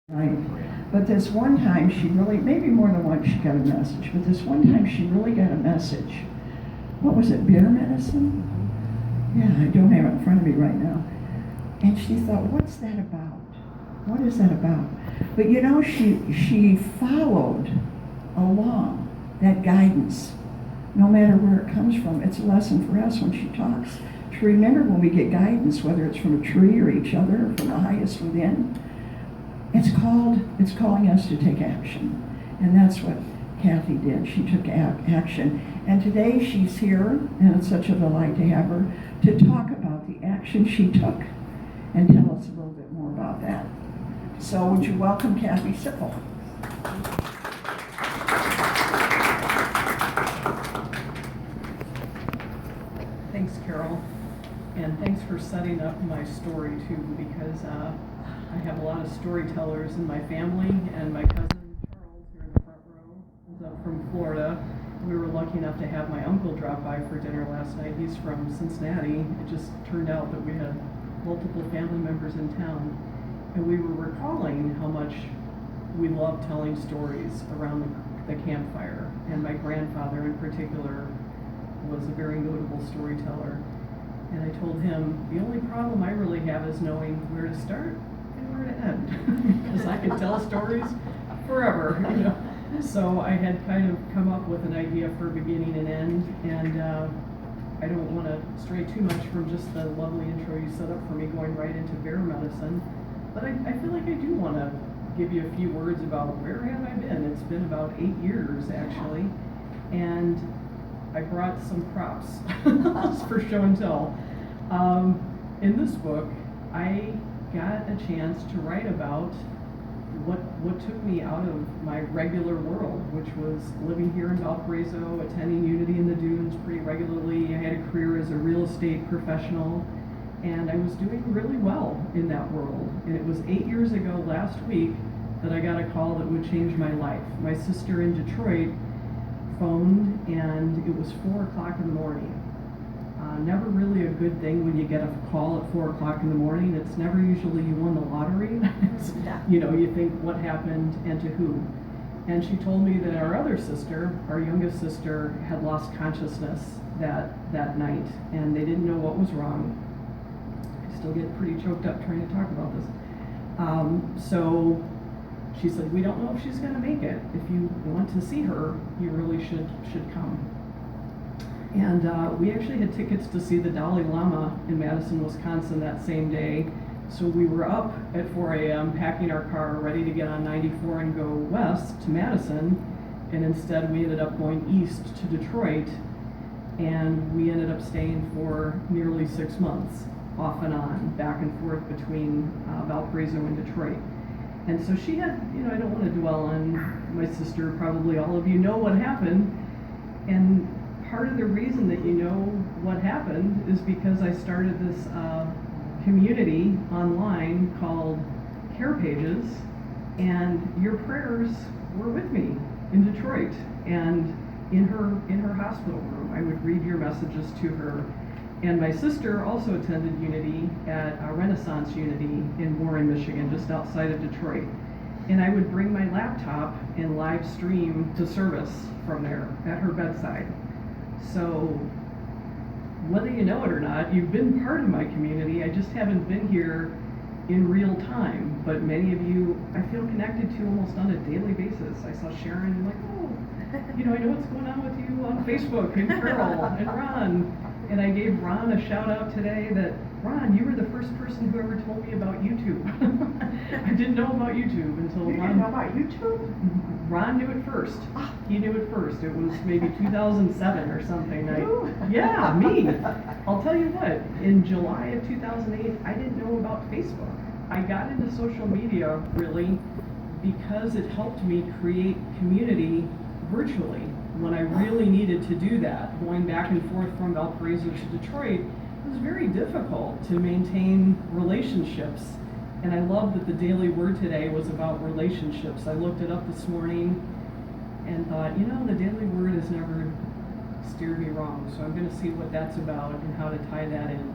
Right. But this one time she really, maybe more than once she got a message, but this one time she really got a message. What was it, beer medicine? Yeah, I don't have it in front of me right now. And she thought, what's that about? What is that about? But you know, she followed along that guidance, no matter where it comes from. It's a lesson for us when she talks to remember when we get guidance, whether it's from a tree or each other or from the highest within. It's calling us to take action. And that's what Kathy did. She took action. And today she's here, and it's such a delight to have her to talk about the action she took and tell us a little bit more about that. So would you welcome Kathy Sipple? Thanks, Carol. And thanks for setting up my story too, because I have a lot of storytellers in my family, and my cousin Charles here in the front row is up from Florida. We were lucky enough to have my uncle drop by for dinner last night. He's from Cincinnati. It just turned out that we had multiple family members in town, and we were recalling how much we love telling stories around the campfire. And my grandfather in particular was a very notable storyteller. And I told him, the only problem I really have is knowing where to start and where to end, because I could tell stories forever, you know. So I had kind of come up with an idea for beginning and end, and I don't want to stray too much from just the lovely intro you set up for me going right into bear medicine, but I feel like I do want to give you a few words about where have I been. It's been about 8 years, actually, and I brought some props for show and tell. In this book, I got a chance to write about what took me out of my regular world, which was living here in Valparaiso, attending Unity in the Dunes pretty regularly. I had a career as a real estate professional, and I was doing really well in that world. And it was 8 years ago last week that I got a call that would change my life. My sister in Detroit phoned, and it was 4 o'clock in the morning. Never really a good thing when you get a call at 4 o'clock in the morning. It's never usually you won the lottery. You know, you think what happened and to who. And she told me that our other sister, our youngest sister, had lost consciousness that night, and they didn't know what was wrong. I still get pretty choked up trying to talk about this. So she said, we don't know if she's going to make it. If you want to see her, you really should come. And we actually had tickets to see the Dalai Lama in Madison, Wisconsin that same day. So we were up at 4 a.m. packing our car, ready to get on 94 and go west to Madison. And instead we ended up going east to Detroit. And we ended up staying for nearly 6 months, off and on, back and forth between Valparaiso and Detroit. And so she had, you know, I don't want to dwell on my sister, probably all of you know what happened. And part of the reason that you know what happened is because I started this community online called Care Pages, and your prayers were with me in Detroit and in her hospital room. I would read your messages to her. And my sister also attended Unity at Renaissance Unity in Warren, Michigan, just outside of Detroit. And I would bring my laptop and live stream to service from there at her bedside. So whether you know it or not, you've been part of my community. I just haven't been here in real time, but many of you I feel connected to almost on a daily basis. I saw Sharon and like, oh, you know, I know what's going on with you on Facebook, and Carol and Ron. And I gave Ron a shout out today that, Ron, you were the first person who ever told me about YouTube. I didn't know about YouTube until You Ron. didn't know about YouTube? Ron knew it first. He knew it first. It was maybe 2007 or something. Yeah, me. I'll tell you what, in July of 2008, I didn't know about Facebook. I got into social media really because it helped me create community virtually. When I really needed to do that, going back and forth from Valparaiso to Detroit, it was very difficult to maintain relationships. And I love that the daily word today was about relationships. I looked it up this morning and thought, you know, the daily word has never steered me wrong. So I'm going to see what that's about and how to tie that in.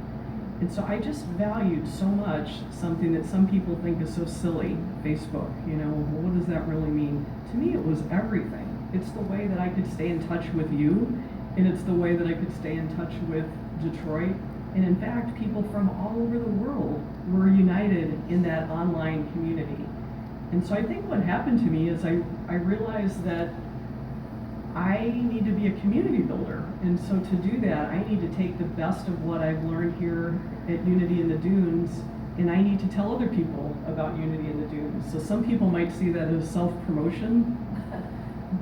And so I just valued so much something that some people think is so silly, Facebook. Well, what does that really mean? To me, it was everything. It's the way that I could stay in touch with you, and it's the way that I could stay in touch with Detroit. And in fact, people from all over the world were united in that online community. And so I think what happened to me is I realized that I need to be a community builder. And so to do that, I need to take the best of what I've learned here at Unity in the Dunes, and I need to tell other people about Unity in the Dunes. So some people might see that as self-promotion,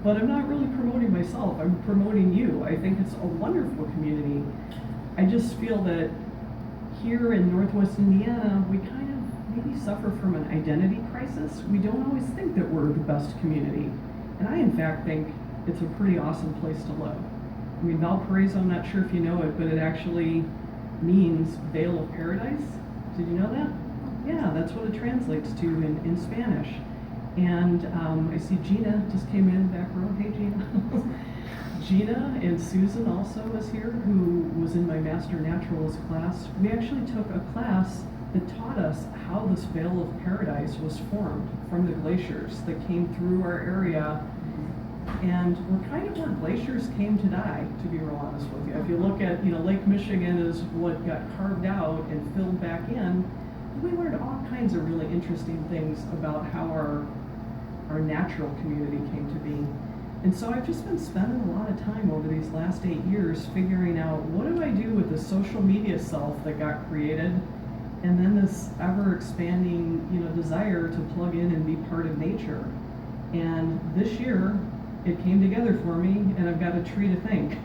but I'm not really promoting myself. I'm promoting you. I think it's a wonderful community. I just feel that here in Northwest Indiana, we kind of maybe suffer from an identity crisis. We don't always think that we're the best community. And I, in fact, think it's a pretty awesome place to live. I mean, Valparaiso, I'm not sure if you know it, but it actually means Vale of Paradise. Did you know that? Yeah, that's what it translates to in Spanish. And I see Gina just came in back row. Hey, Gina. Gina and Susan also is here, who was in my Master Naturalist class. We actually took a class that taught us how this Vale of Paradise was formed from the glaciers that came through our area. And we're kind of where glaciers came to die, to be real honest with you. If you look at, Lake Michigan is what got carved out and filled back in. We learned all kinds of really interesting things about how our natural community came to be. And so I've just been spending a lot of time over these last 8 years figuring out, what do I do with the social media self that got created, and then this ever expanding, desire to plug in and be part of nature. And this year, it came together for me, and I've got a tree to thank.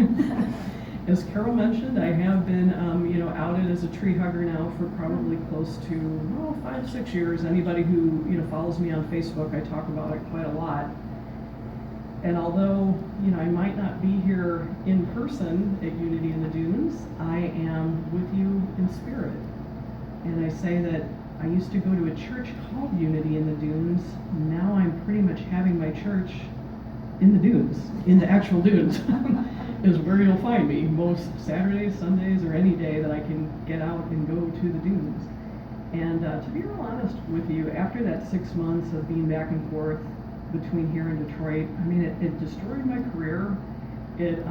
As Carol mentioned, I have been, outed as a tree hugger now for probably close to 5-6 years. Anybody who follows me on Facebook, I talk about it quite a lot. And although I might not be here in person at Unity in the Dunes, I am with you in spirit. And I say that I used to go to a church called Unity in the Dunes. Now I'm pretty much having my church in the dunes, in the actual dunes, is where you'll find me most Saturdays, Sundays, or any day that I can get out and go to the dunes. And to be real honest with you, after that 6 months of being back and forth between here and Detroit, I mean, it destroyed my career. It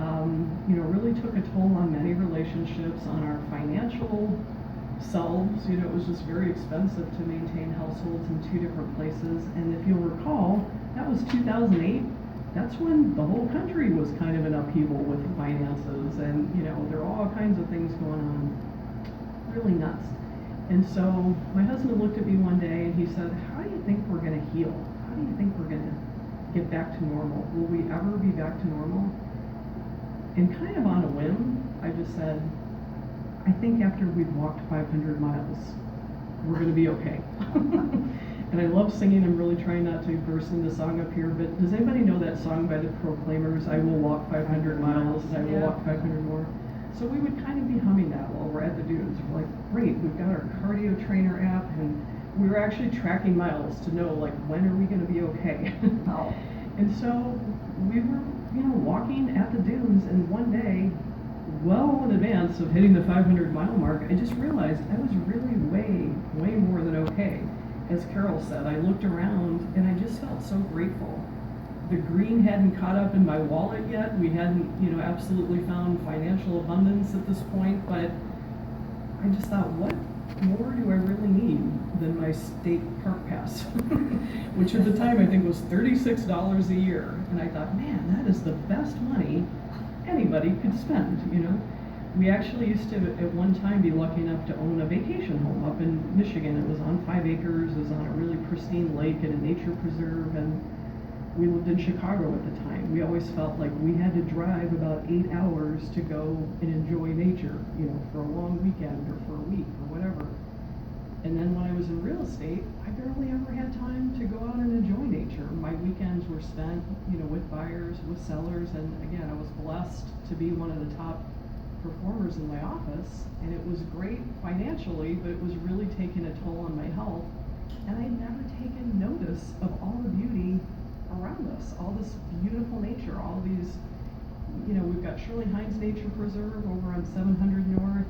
really took a toll on many relationships, on our financial selves. It was just very expensive to maintain households in 2 different places. And if you'll recall, that was 2008. That's when the whole country was kind of in upheaval with finances, and there were all kinds of things going on, really nuts. And so my husband looked at me one day and he said, "How do you think we're going to heal? How do you think we're going to get back to normal? Will we ever be back to normal?" And kind of on a whim, I just said, "I think after we've walked 500 miles, we're going to be okay." And I love singing. I'm really trying not to burst into song up here, but does anybody know that song by the Proclaimers? I will walk 500 miles, I will walk 500 more. So we would kind of be humming that while we're at the dunes. We're like, great, we've got our cardio trainer app, and we were actually tracking miles to know, when are we going to be okay? Oh. And so we were, walking at the dunes, and one day, well in advance of hitting the 500-mile mark, I just realized I was really way more than okay. As Carol said, I looked around and I just felt so grateful. The green hadn't caught up in my wallet yet. We hadn't, absolutely found financial abundance at this point, but I just thought, what more do I really need than my state park pass? Which at the time I think was $36 a year. And I thought, man, that is the best money anybody could spend, We actually used to, at one time, be lucky enough to own a vacation home up in Michigan. It was on 5 acres, it was on a really pristine lake and a nature preserve, and we lived in Chicago at the time. We always felt like we had to drive about 8 hours to go and enjoy nature, for a long weekend or for a week or whatever. And then when I was in real estate, I barely ever had time to go out and enjoy nature. My weekends were spent, with buyers, with sellers, and again, I was blessed to be one of the top performers in my office, and it was great financially, but it was really taking a toll on my health, and I'd never taken notice of all the beauty around us, all this beautiful nature, all these, we've got Shirley Hines Nature Preserve over on 700 North,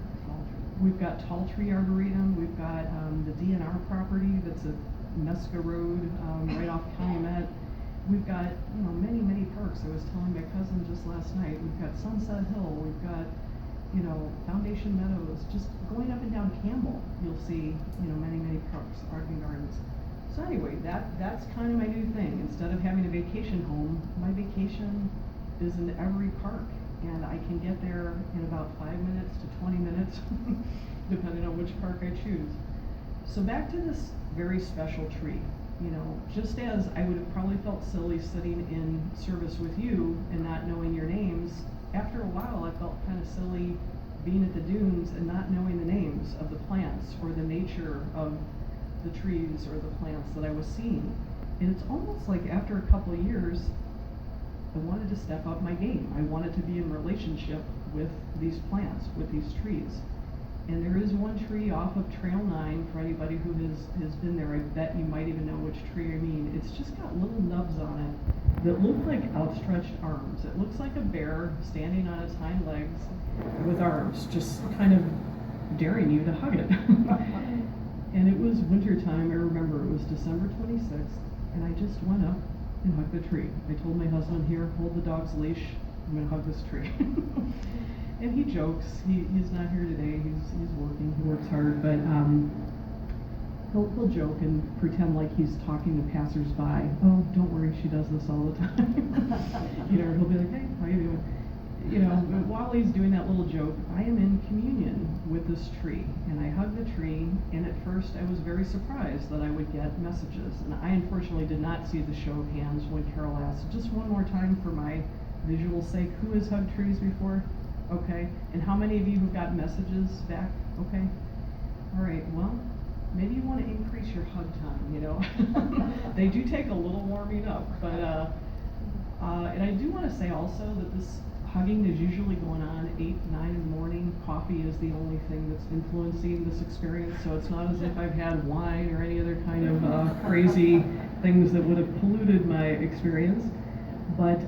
We've got Tall Tree Arboretum. We've got the DNR property that's at Mesca Road, right off Calumet. We've got, many, many parks. I was telling my cousin just last night, we've got Sunset Hill, we've got, Foundation Meadows. Just going up and down Campbell, you'll see, many, many parks, garden gardens. So anyway, that's kind of my new thing. Instead of having a vacation home, my vacation is in every park. And I can get there in about 5 minutes to 20 minutes, depending on which park I choose. So back to this very special tree. Just as I would have probably felt silly sitting in service with you and not knowing your names, after a while I felt kind of silly being at the dunes and not knowing the names of the plants or the nature of the trees or the plants that I was seeing. And it's almost like after a couple of years, I wanted to step up my game. I wanted to be in relationship with these plants, with these trees. And there is one tree off of Trail 9, for anybody who has been there, I bet you might even know which tree I mean. It's just got little nubs on it that look like outstretched arms. It looks like a bear standing on its hind legs with arms, just kind of daring you to hug it. And it was winter time, I remember, it was December 26th, and I just went up and hugged the tree. I told my husband, here, hold the dog's leash, I'm gonna hug this tree. And he jokes, he's not here today, he's working, he works hard, but he'll joke and pretend like he's talking to passersby. Oh, don't worry, she does this all the time. He'll be like, hey, how you doing? But while he's doing that little joke, I am in communion with this tree, and I hug the tree, and at first I was very surprised that I would get messages, and I unfortunately did not see the show of hands when Carol asked, just one more time for my visual sake, who has hugged trees before? Okay, and how many of you have got messages back? Okay, all right, well, maybe you want to increase your hug time, They do take a little warming up, but, and I do want to say also that this hugging is usually going on 8, 9 in the morning. Coffee is the only thing that's influencing this experience, so it's not as if I've had wine or any other kind of crazy things that would have polluted my experience. But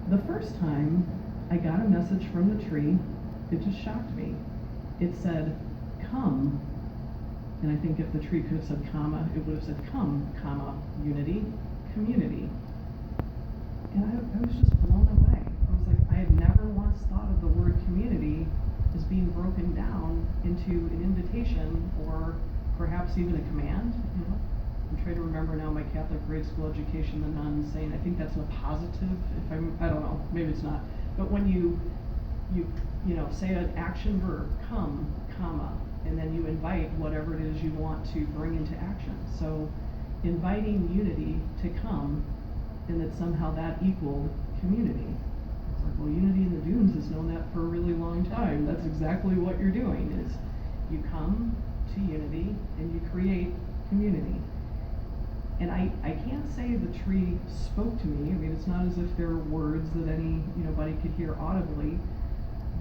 the first time I got a message from the tree, it just shocked me. It said, come, and I think if the tree could have said comma, it would have said come, comma, unity, community. And I was just blown away. I was like, I had never once thought of the word community as being broken down into an invitation or perhaps even a command. I'm trying to remember now my Catholic grade school education, the nuns saying, I think that's a positive, I don't know, maybe it's not. But when you say an action verb, come, comma, and then you invite whatever it is you want to bring into action. So inviting unity to come, and that somehow that equaled community. It's like, well, Unity in the Dunes has known that for a really long time. That's exactly what you're doing, is you come to unity and you create community. And I can't say the tree spoke to me. I mean, it's not as if there were words that anybody could hear audibly,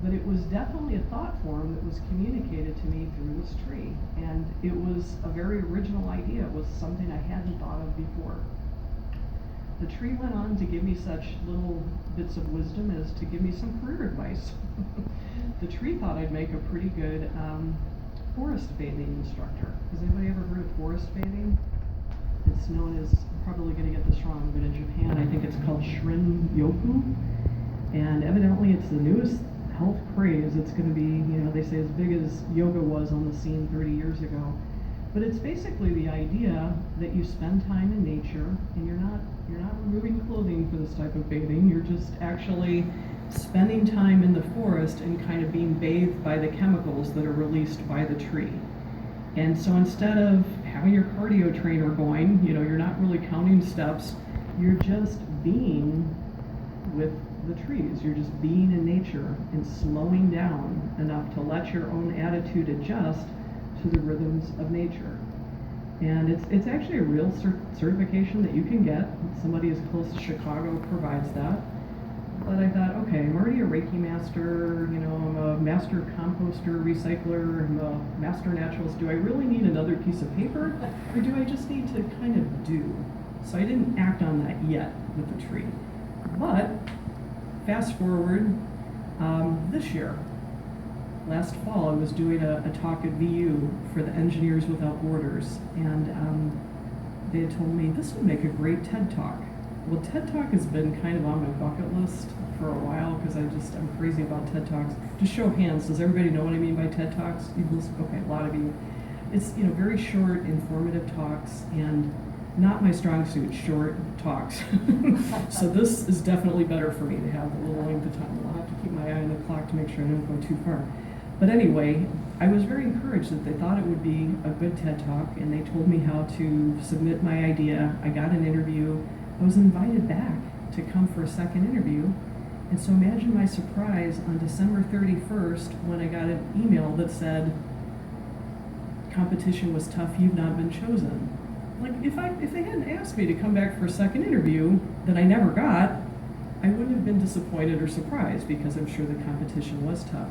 but it was definitely a thought form that was communicated to me through this tree. And it was a very original idea. It was something I hadn't thought of before. The tree went on to give me such little bits of wisdom as to give me some career advice. The tree thought I'd make a pretty good forest bathing instructor. Has anybody ever heard of forest bathing? It's known as, I'm probably going to get this wrong, but in Japan I think it's called Shin-Yoku. And evidently it's the newest health craze. It's going to be, they say as big as yoga was on the scene 30 years ago. But it's basically the idea that you spend time in nature and you're not removing clothing for this type of bathing. You're just actually spending time in the forest and kind of being bathed by the chemicals that are released by the tree. And so instead of having your cardio trainer going, you're not really counting steps, you're just being with the trees. You're just being in nature and slowing down enough to let your own attitude adjust to the rhythms of nature. And it's actually a real certification that you can get. Somebody as close to Chicago provides that. But I thought, okay, I'm already a Reiki master, I'm a master composter, recycler, I'm a master naturalist. Do I really need another piece of paper? Or do I just need to kind of do? So I didn't act on that yet with the tree. But fast forward this year, last fall I was doing a talk at VU for the Engineers Without Borders, and they had told me this would make a great TED Talk. Well, TED Talk has been kind of on my bucket list for a while because I'm crazy about TED Talks. Just show of hands, does everybody know what I mean by TED Talks? Okay, a lot of you. It's very short, informative talks, and not my strong suit, short talks. So this is definitely better for me to have a little length of time. I'll have to keep my eye on the clock to make sure I don't go too far. But anyway, I was very encouraged that they thought it would be a good TED Talk, and they told me how to submit my idea. I got an interview. I was invited back to come for a second interview. And so imagine my surprise on December 31st when I got an email that said, competition was tough, you've not been chosen. Like, if they hadn't asked me to come back for a second interview that I never got, I wouldn't have been disappointed or surprised because I'm sure the competition was tough.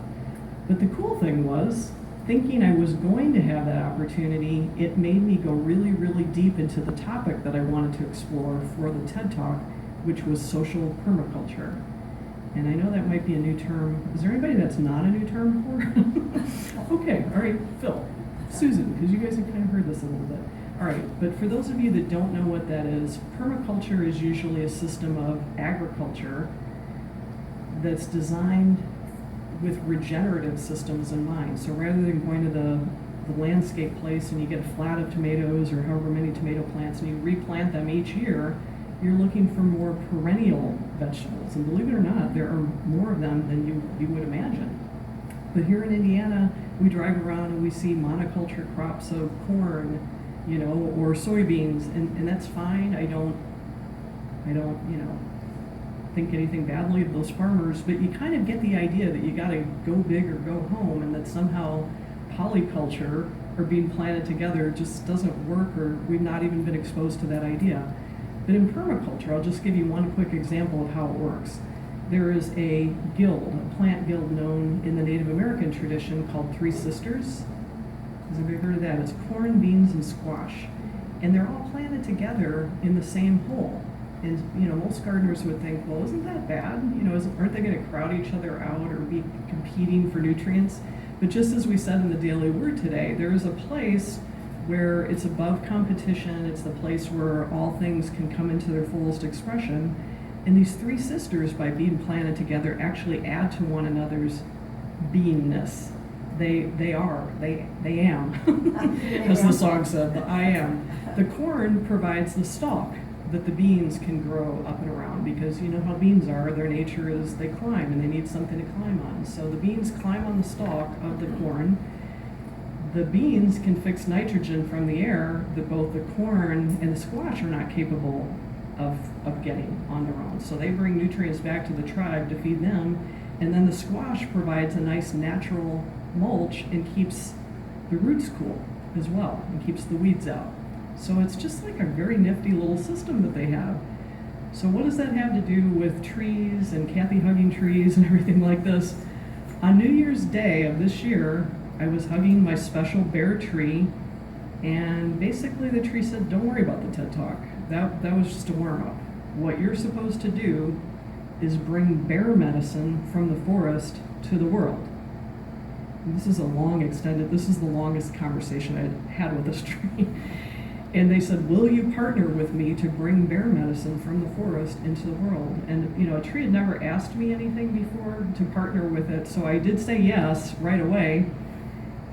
But the cool thing was, thinking I was going to have that opportunity, it made me go really, really deep into the topic that I wanted to explore for the TED Talk, which was social permaculture. And I know that might be a new term. Is there anybody that's not a new term for? Okay, all right, Phil, Susan, because you guys have kind of heard this a little bit. All right, but for those of you that don't know what that is, permaculture is usually a system of agriculture that's designed with regenerative systems in mind. So rather than going to the landscape place and you get a flat of tomatoes or however many tomato plants and you replant them each year, you're looking for more perennial vegetables. And believe it or not, there are more of them than you would imagine. But here in Indiana, we drive around and we see monoculture crops of corn, or soybeans, and that's fine. I don't, think anything badly of those farmers, but you kind of get the idea that you gotta go big or go home, and that somehow polyculture or being planted together just doesn't work, or we've not even been exposed to that idea. But in permaculture, I'll just give you one quick example of how it works. There is a guild, a plant guild known in the Native American tradition called Three Sisters. Has anybody heard of that? It's corn, beans, and squash. And they're all planted together in the same hole. And most gardeners would think, well, isn't that bad? Aren't they going to crowd each other out or be competing for nutrients? But just as we said in the Daily Word today, there is a place where it's above competition. It's the place where all things can come into their fullest expression. And these three sisters, by being planted together, actually add to one another's beingness. They am, as the song said, the I am. The corn provides the stalk that the beans can grow up and around, because you know how beans are, their nature is they climb and they need something to climb on. So the beans climb on the stalk of the corn. The beans can fix nitrogen from the air that both the corn and the squash are not capable of getting on their own. So they bring nutrients back to the tribe to feed them, and then the squash provides a nice natural mulch and keeps the roots cool as well and keeps the weeds out. So it's just like a very nifty little system that they have. So what does that have to do with trees and Kathy hugging trees and everything like this? On New Year's Day of this year, I was hugging my special bear tree, and basically the tree said, don't worry about the TED Talk. That was just a warm-up. What you're supposed to do is bring bear medicine from the forest to the world. And this is the longest conversation I'd had with this tree. And they said, will you partner with me to bring bear medicine from the forest into the world? And a tree had never asked me anything before to partner with it, so I did say yes right away.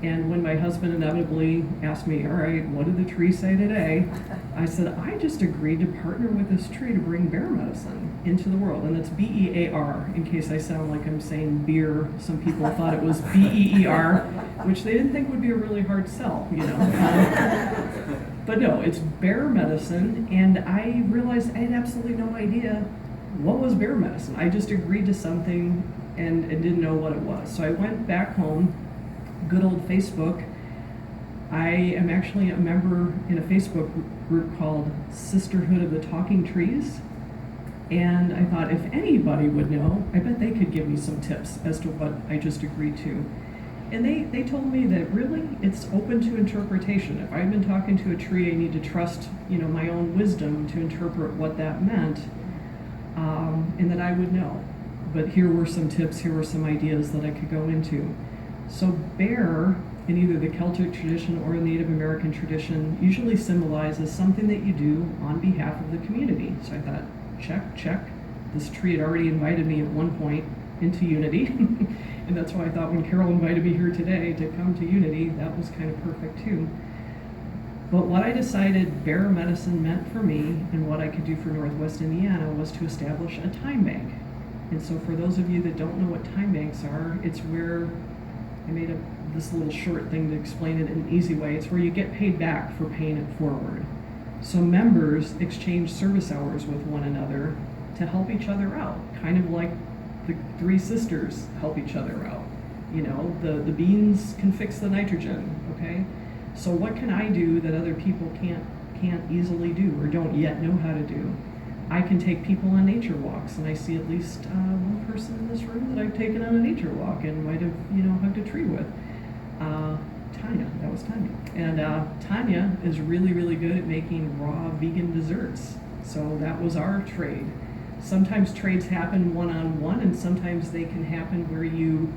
And when my husband inevitably asked me, all right, what did the tree say today? I said, I just agreed to partner with this tree to bring bear medicine into the world. And that's B-E-A-R, in case I sound like I'm saying beer. Some people thought it was B-E-E-R, which they didn't think would be a really hard sell, But no, it's bear medicine, and I realized I had absolutely no idea what was bear medicine. I just agreed to something and didn't know what it was. So I went back home, good old Facebook. I am actually a member in a Facebook group called Sisterhood of the Talking Trees. And I thought if anybody would know, I bet they could give me some tips as to what I just agreed to. And they told me that really it's open to interpretation. If I've been talking to a tree, I need to trust, my own wisdom to interpret what that meant, and that I would know. But here were some tips, here were some ideas that I could go into. So bear, in either the Celtic tradition or the Native American tradition, usually symbolizes something that you do on behalf of the community. So I thought, check. This tree had already invited me at one point into Unity. And that's why I thought when Carol invited me here today to come to Unity, that was kind of perfect too. But what I decided bear medicine meant for me and what I could do for Northwest Indiana was to establish a time bank. And so for those of you that don't know what time banks are, it's where I made this little short thing to explain it in an easy way. It's where you get paid back for paying it forward. So members exchange service hours with one another to help each other out, kind of like the three sisters help each other out. You know, the beans can fix the nitrogen, okay? So what can I do that other people can't easily do or don't yet know how to do? I can take people on nature walks, and I see at least one person in this room that I've taken on a nature walk and might have, hugged a tree with. Tanya, that was Tanya. And Tanya is really, really good at making raw vegan desserts. So that was our trade. Sometimes trades happen one-on-one, and sometimes they can happen where you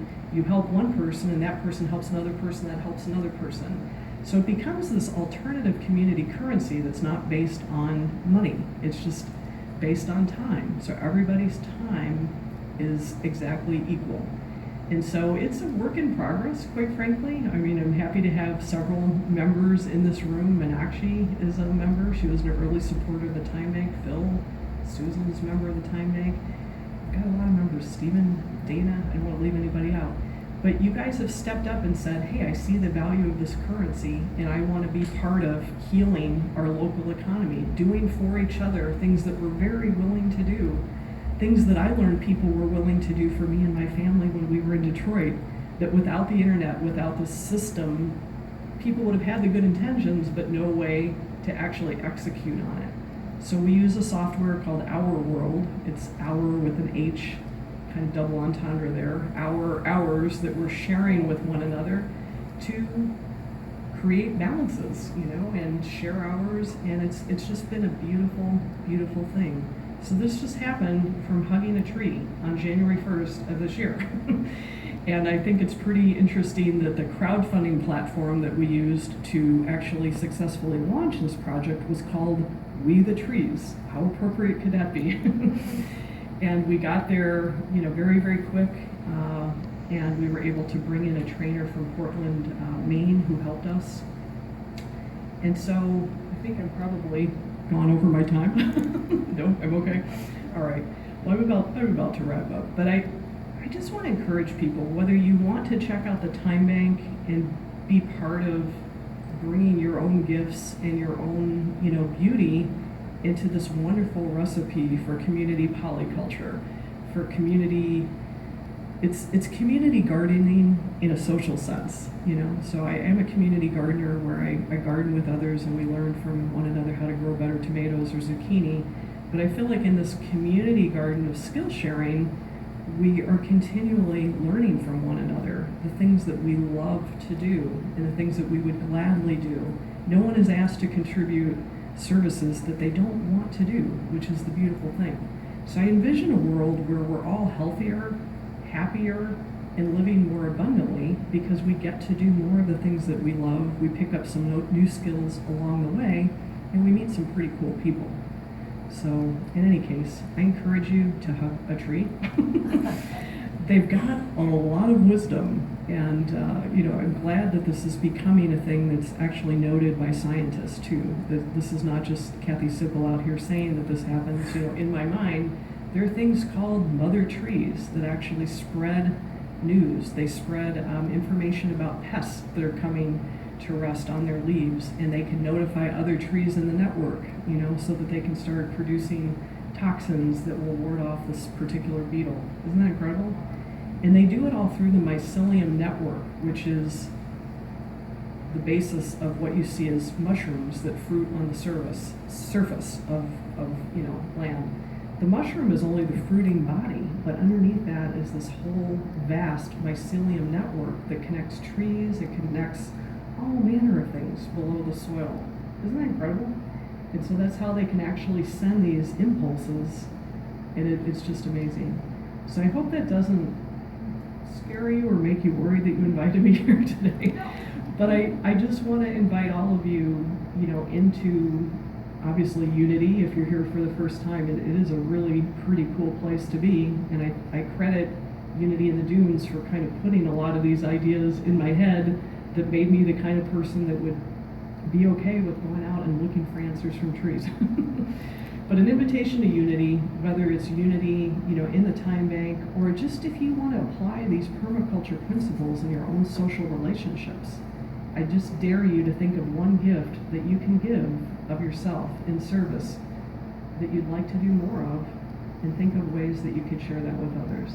help one person, and that person helps another person, that helps another person. So it becomes this alternative community currency that's not based on money. It's just based on time. So everybody's time is exactly equal. And so it's a work in progress, quite frankly. I mean, I'm happy to have several members in this room. Meenakshi is a member. She was an early supporter of the Time Bank. Phil, Susan's a member of the Time Bank. I've got a lot of members. Stephen, Dana, I don't want to leave anybody out. But you guys have stepped up and said, hey, I see the value of this currency, and I want to be part of healing our local economy, doing for each other things that we're very willing to do, things that I learned people were willing to do for me and my family when we were in Detroit, that without the internet, without the system, people would have had the good intentions, but no way to actually execute on it. So we use a software called Our World. It's Our with an H, kind of double entendre there, hours that we're sharing with one another to create balances, and share hours, and it's just been a beautiful, beautiful thing. So this just happened from hugging a tree on January 1st of this year. And I think it's pretty interesting that the crowdfunding platform that we used to actually successfully launch this project was called We the Trees. How appropriate could that be? And we got there, very, very quick, and we were able to bring in a trainer from Portland, Maine, who helped us. And so I think I'm probably gone over my time. No, I'm okay. All right. Well, I'm about to wrap up, but I just want to encourage people, whether you want to check out the Time Bank and be part of bringing your own gifts and your own, beauty into this wonderful recipe for community polyculture, for community, it's community gardening in a social sense, So I am a community gardener where I garden with others and we learn from one another how to grow better tomatoes or zucchini. But I feel like in this community garden of skill sharing, we are continually learning from one another, the things that we love to do and the things that we would gladly do. No one is asked to contribute services that they don't want to do, which is the beautiful thing. So I envision a world where we're all healthier, happier, and living more abundantly because we get to do more of the things that we love. We pick up some new skills along the way, and we meet some pretty cool people. So in any case, I encourage you to hug a tree. They've got a lot of wisdom, and I'm glad that this is becoming a thing that's actually noted by scientists too. That this is not just Kathy Sipple out here saying that this happens. In my mind, there are things called mother trees that actually spread news. They spread information about pests that are coming to rest on their leaves, and they can notify other trees in the network, so that they can start producing toxins that will ward off this particular beetle. Isn't that incredible? And they do it all through the mycelium network, which is the basis of what you see as mushrooms that fruit on the surface of land. The mushroom is only the fruiting body, but underneath that is this whole vast mycelium network that connects trees, it connects all manner of things below the soil. Isn't that incredible? And so that's how they can actually send these impulses, and it's just amazing. So I hope that doesn't scare you or make you worried that you invited me here today. But I just want to invite all of you, into obviously Unity. If you're here for the first time, it is a really pretty cool place to be. And I credit Unity in the Dunes for kind of putting a lot of these ideas in my head that made me the kind of person that would be okay with going out and looking for answers from trees. But an invitation to Unity, whether it's Unity, in the time bank, or just if you want to apply these permaculture principles in your own social relationships, I just dare you to think of one gift that you can give of yourself in service that you'd like to do more of, and think of ways that you could share that with others.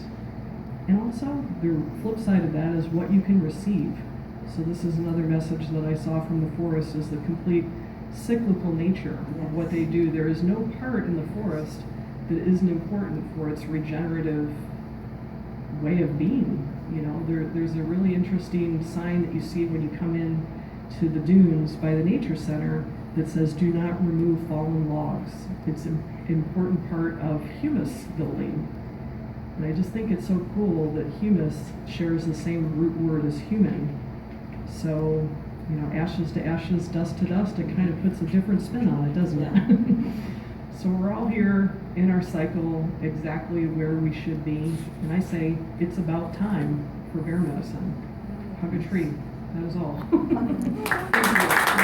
And also, the flip side of that is what you can receive. So this is another message that I saw from the forest, is the complete cyclical nature of what they do. There is no part in the forest that isn't important for its regenerative way of being. There's a really interesting sign that you see when you come in to the dunes by the nature center that says, "Do not remove fallen logs." It's an important part of humus building. And I just think it's so cool that humus shares the same root word as human. So, ashes to ashes, dust to dust, it kind of puts a different spin on it, doesn't it? So we're all here in our cycle exactly where we should be. And I say, it's about time for bear medicine. Hug a tree. That is all. Thank you.